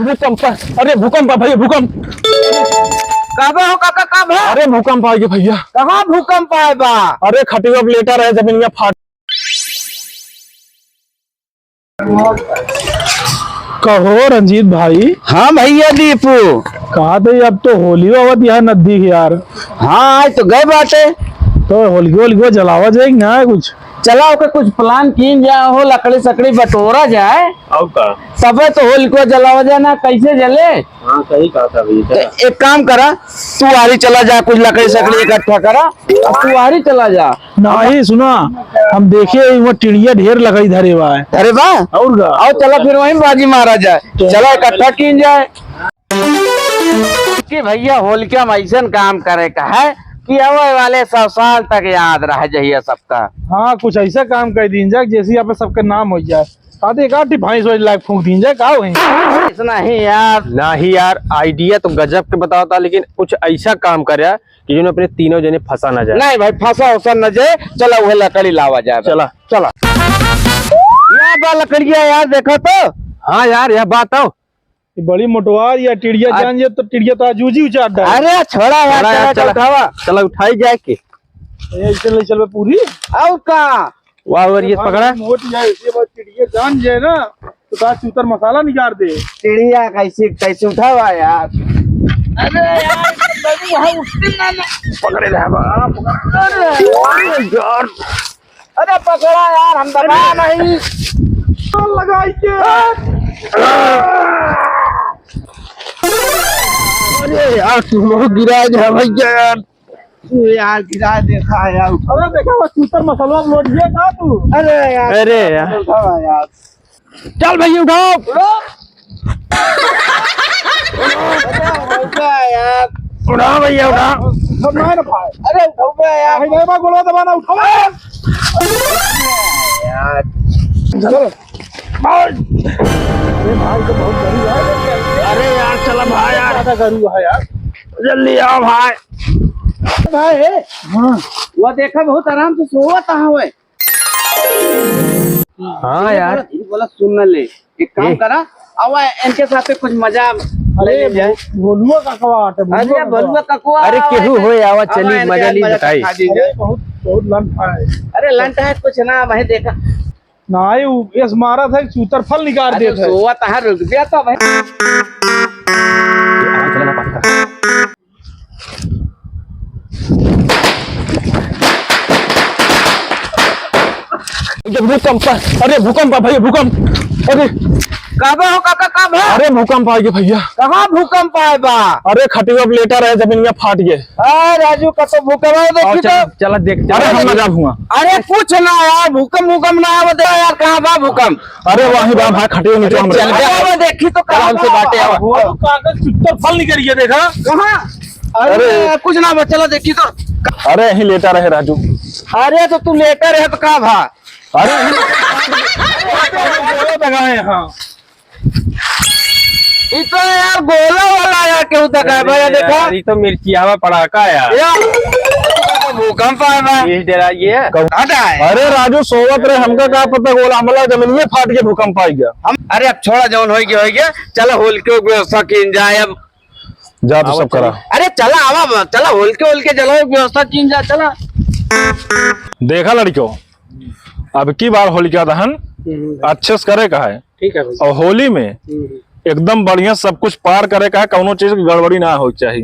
भूकंप। अरे भूकंप भैया, भूकंप। कब हो काका, कब है? अरे भूकंप आ गया भैया। कहाँ भूकंप आए बा? अरे खटिया पे लेटा रहे, जमीन में फाट। कहो रंजीत भाई। हाँ भैया दीपू। कहा थे अब तो होली आवत यहाँ नजदीक यार। हाँ आज तो गए बाटे। तो होली को जलावा जाएगी ना कुछ। चला ओके कुछ प्लान की जाए हो, लकड़ी सकड़ी बटोरा जाए तब तो होली को जलावा जाए ना, कैसे जले। हाँ सही कहा था भैया। तो एक काम करा, तू आरी चला जा, कुछ लकड़ी सकड़ी इकट्ठा करा, तू आरी चला जा। नहीं सुना, हम देखे वो चिड़िया ढेर लगाई धरे हुआ है। अरे वाह, और आओ चला फिर वहीं बाजी मारा जाए। चला इकट्ठा की जाए कि भैया होली के हम ऐसा काम करे का है कि आवे वाले 100 साल तक याद रह जाइए सबका। हाँ कुछ ऐसा काम कर दीन जाए जैसे यहाँ पे सबका नाम हो जाए। आधे काटी भाई सोच लाख फूंक दीन जाए। कहा वहीं इतना ही यार। नहीं यार, आइडिया तो गजब के बताओ था, लेकिन कुछ ऐसा काम कर कि जो अपने तीनों जने फंसा ना जाए। नहीं भाई, फंसा उसा न जाए। चला वह लकड़ी लावा जाए। चला चला यार, बा लकड़िया यार, देखो तो। हाँ यार, यह बात आओ। बड़ी मोटवार या टिड़िया जान जे तो टिड़िया तो आजूजी उचाट डाल। अरे छोड़ा यार, चला उठावा। चला उठाई जाए के चल पूरी और का वाह ये पकड़ा। मोट जाए टिड़िया जान जाए ना तो ताज चूतर मसाला निकाल दे। चिड़िया कैसे कैसे उठावा यार। अरे यार वहाँ उठती ना पकड़े रहे यार। अरे पकड़ा यार, हम दबा नहीं लगाई के। अरे यार तुम गिरा जा भैया यार। तू यार गिरा देखा यार। अरे देखा वो चूतर मसाला लोट गया का तू। अरे यार, अरे यार उठावा यार। चल भैया उठाओ। यार उठा भैया उठा। सब ना भाई। अरे उठावा यार। भाई नहीं बा गोला दबाना उठाओ यार चलो भाई। अरे भाई तो बहुत बड़ी है। अरे यार चला भाई यार, ज्यादा करू है यार। जल्दी आओ भाई। भाई वो देखा बहुत आराम से सोवत हुए। हाँ यार बोला सुन न ले, एक काम करा अब इनके साथ कुछ मजा ले जाए। बोलुआ का कवाट है। अरे बलुआ ककुआ। अरे केहू हो आवा, चली मजा ली बताई। बहुत बहुत लंट है। अरे लंट है कुछ ना, मैं देखा नाई इस मारा था चूतर फल निकाल अरे देते। सोवत है, रुक गया तो भाई। भूकंप। अरे भूकंप भैया, भूकंप। अरे कब हो काका, कब है? अरे भूकंप आ गया भैया। कहाँ भूकंप आए बा? अरे खटिया पे लेटा रहे, जमीन में फाट गए। राजू का तो भूकंप है, देखी तो। चला देख। अरे हम लगा हुआ। अरे कुछ ना यार, भूकंप ना आवे दे यार। कहाँ बा भूकंप? अरे वहीं बा भाई, खटिया नीचे हम चल गया देखी तो। आराम से बाटे आवा। वो तो कागज चूतर फल निकल गया, देखा। कहाँ? अरे कुछ ना बा, चलो देखी तो। अरे यहीं लेटा रहे राजू। अरे तो तू लेकर रहे तो कहाँ भा? अरे लगाए। हाँ ये तो यार गोला वाला यार, क्यों तक है भैया देखा। ये तो मिर्ची हवा पड़ाका यार। भूकंप आया बा। ये डरा ये हटा है। अरे राजू सोवत रहे, हमका क्या पता गोला हमला जमीन में फाट के भूकंप आ गया। हम अरे अब छोड़ा, जौन हो गया। चलो होल के व्यवस्था की जाए अब। जा तो सब करा। अरे चला आवा, चला होल के जलो व्यवस्था की जाए। चला देखा लड़कियों, अब की बार होली का दहन अच्छे से करे का है। ठीक है और होली में एकदम बढ़िया सब कुछ पार करे का है, कौनो चीज की गड़बड़ी ना हो चाहिए।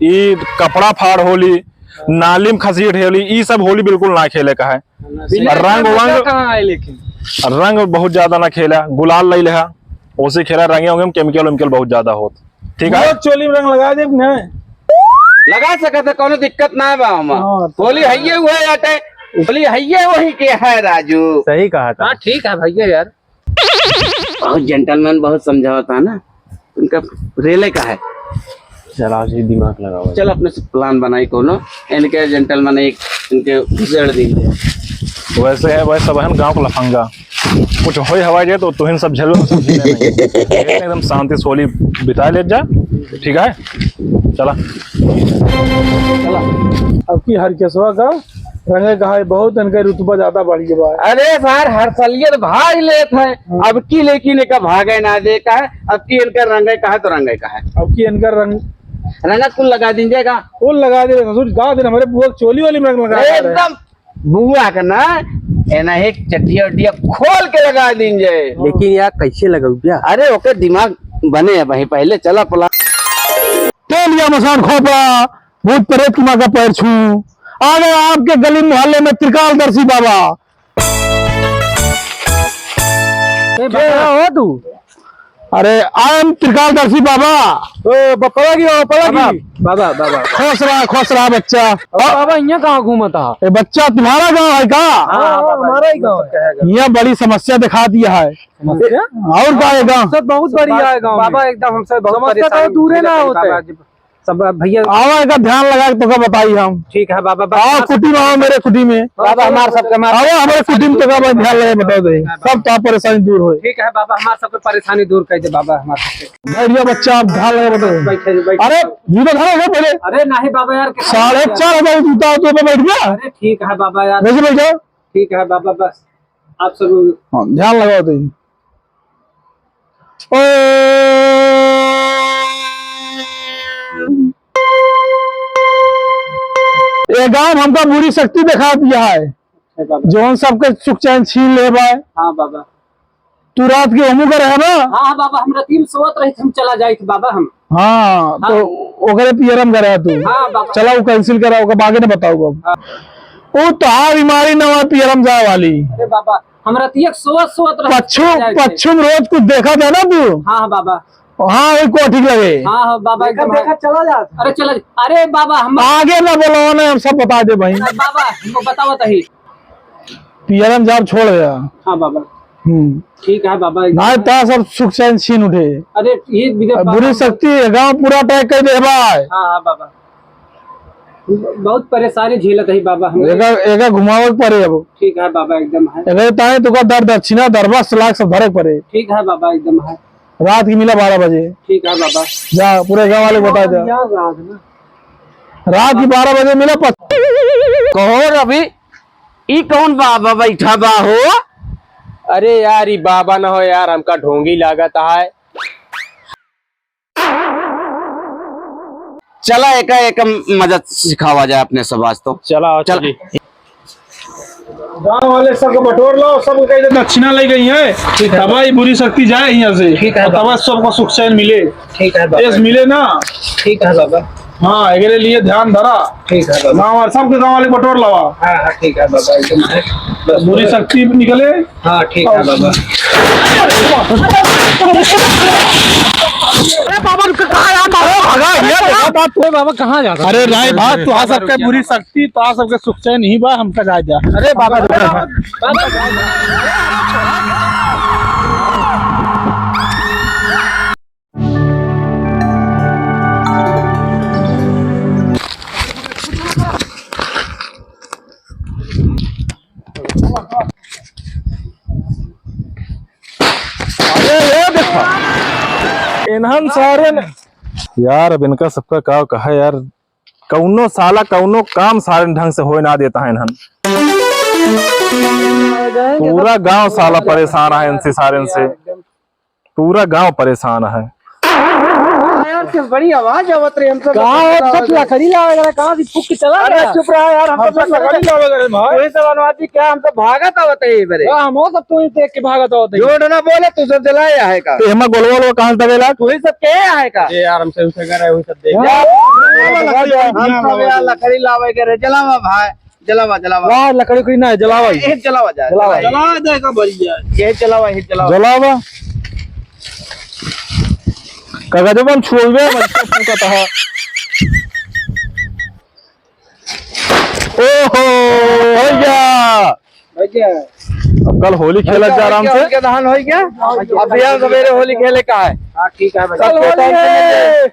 ये कपड़ा फाड़ होली, नाली में खसीट होली, ये सब होली बिल्कुल ना खेले का है। रंग बहुत ज्यादा ना खेला, गुलाल ले लिया उसे खेला। रंगे होंगे केमिकल बहुत ज्यादा होत। ठीक है, चोली में रंग लगा दे। लगा सकते, कोनो दिक्कत ना है बा। होली है हुआ जाते, होली है वही के है राजू। सही कहा था। ठीक है भैया यार। बहुत जेंटलमैन, बहुत समझाता ना उनका। रेले का है। चला जी दिमाग लगाओ। चल अपने से प्लान बनाई कोनो, इनके जेंटलमैन एक इनके घुसेड़ दी। वैसे है वैसे बहन गांव का लफंगा, कुछ हो हवा जाए तो तुहिन सब झेलो एकदम शांति से होली बिता ले जा। ठीक है चला। अब की हर केसवा का रंगे कहा है बहुत इनका रुतबा ज्यादा बढ़ गया है। अरे सर हर सालियत भाग लेत है, अब की लेकिन का भागे ना दे का है, अब की इनका रंगे का है तो रंगे का है, अब की इनका रंग रंगा कुल लगा दीजिएगा, फूल लगा दे ससुर गाँव दिन हमारे बुआ चोली वाली में रंग लगा रहे हैं। एकदम बुआ का ना एना एक चटिया उटिया खोल के लगा दीजिए। लेकिन यार कैसे लगाऊ क्या? अरे ओके दिमाग बने है भाई, पहले चला पला लिया मसान खोपा भूत प्रेत की माँ का पैर छू आ गया आपके गली मोहल्ले में त्रिकालदर्शी बाबा। हो तू? अरे आई एम त्रिकालदर्शी बाबा। पड़ा की बाबा बाबा खुश रहा बच्चा। बाबा यहाँ कहाँ घूमता? ए बच्चा तुम्हारा गांव है का? हमारा ही गाँव है। यहाँ बड़ी समस्या दिखा दिया है। और का है गाँव? सब बहुत बढ़िया है गाँव बाबा एकदम हमसे बहुत समस्या तो दूर ना होते। सब भैया आवा का ध्यान लगा के तो बताई हम। ठीक है बाबा। आओ कुटी में आओ, मेरे कुटी में बाबा हमारे सबके आओ, हमारे कुटी में तो का ध्यान लगा बता दे, सब का परेशानी दूर हो। ठीक है बाबा, हमारे सबके परेशानी दूर कर दे बाबा हमारे। बैठिए बच्चा, आप ध्यान लगा बता दे। बैठे अरे जूता धरो पहले। अरे नहीं बाबा यार 4,500 जूता तो पे बैठ गया। अरे ठीक है बाबा यार, वैसे बैठ जाओ। ठीक है बाबा, बस आप सब ध्यान लगाओ तो। ये गांव हमका बुरी शक्ति दिखा दिया है जो हम सबके सुख चैन छीन ले बाय। हाँ बाबा। तू रात की हमू कर है ना? हाँ बाबा, हमरा टीम सोत रही हम चला जाए थे बाबा हम। हाँ तो ओकरे पियरम करे तू। हाँ बाबा। चला वो कैंसिल करा, ओके बागे ने बताऊ अब। वो तो हाँ बीमारी न हुआ पियरम जाए वाली। अरे बाबा हमरा तीक सोत पच्छुम रोज कुछ देखा था ना तू? हाँ बाबा। हाँ वही को ठीक लगे। हाँ बाबा एकदम देखा चला जा। अरे चला। अरे बाबा हम आगे ना बोलो ना, हम सब बता दे भाई। बाबा हमको बताओ तही। पियरम जाब छोड़ गया। हाँ बाबा ठीक है बाबा। ना ता सब सुख चैन छीन उठे। अरे ये बुरी शक्ति गाँव पूरा पैक कर दे भाई। हाँ बाबा बहुत परेशानी झेलत है बाबा हम। एक घुमावे पड़े अब। ठीक है बाबा एकदम है। एक ताए तो का दर दक्षिणा 10 लाख सब धरे पड़े। ठीक है बाबा एकदम है। रात की मिला 12 बजे। ठीक है बाबा। जा पूरे गाँव वाले बता दे। रात की 12 बजे मिला। कहो रवि ई कौन बाबा बैठा बा हो? अरे यार ये बाबा ना हो यार, हमका ढोंगी लागत है। चला एक मदद सिखावा जाए अपने सब आज तो। चला चल गाँव वाले सबको बटोर लो, सब कहीं दक्षिणा ले गई है। तब बुरी शक्ति जाए यहाँ से। ठीक है तब सबको सुख चैन मिले। ठीक है बाबा। मिले ना। ठीक है बाबा। हाँ एक लिए ध्यान धरा। ठीक है बाबा। गाँव वाले सबके गाँव वाले बटोर लवा। हाँ हाँ ठीक है बाबा एकदम है। बस बुरी शक्ति निकले। हाँ ठीक है बाबा। बाबा कहाँ जाता? अरे राय बात तो सबके बुरी शक्ति तो सबके सुख चैन ही बा, हमका जा जा। अरे बाबा इन्हन सारे यार अब इनका सबका का कहा यार, कौनो साला कौनो काम सारे ढंग से हो ना देता है इन्हन। पूरा गांव साला परेशान है इनसे, सारे से पूरा गांव परेशान है। बड़ी आवाज आवत रही हमसे। लकड़ी लावे कहाँ से फूक के चला। अरे चुप रहा यार, हम तो लकड़ी लावे भाई। वही सब अनुवादी क्या हम तो भागत आवत है बरे। हम सब तो देख के भागत होते। जोड़ ना बोले तू सब जलाया है का? तो हमें गोलवाल कहाँ से दबेला? तू ही सब के है का? ये यार हमसे उसे कर रहे हो सब देख। हम सब यार लकड़ी लावे के रे, जलावा भाई, जलावा जलावा। वाह लकड़ी कोई ना जलावा, ये जलावा जाए, जला देगा बढ़िया। ये जलावा, ये जलावा जलावा कागजबन छोड़वे मत फूकता है। ओहो भैया अब कल होली खेला जा आराम से। के दहन हो गया। अब भैया सवेरे होली खेले का है। हाँ ठीक है कल होली है।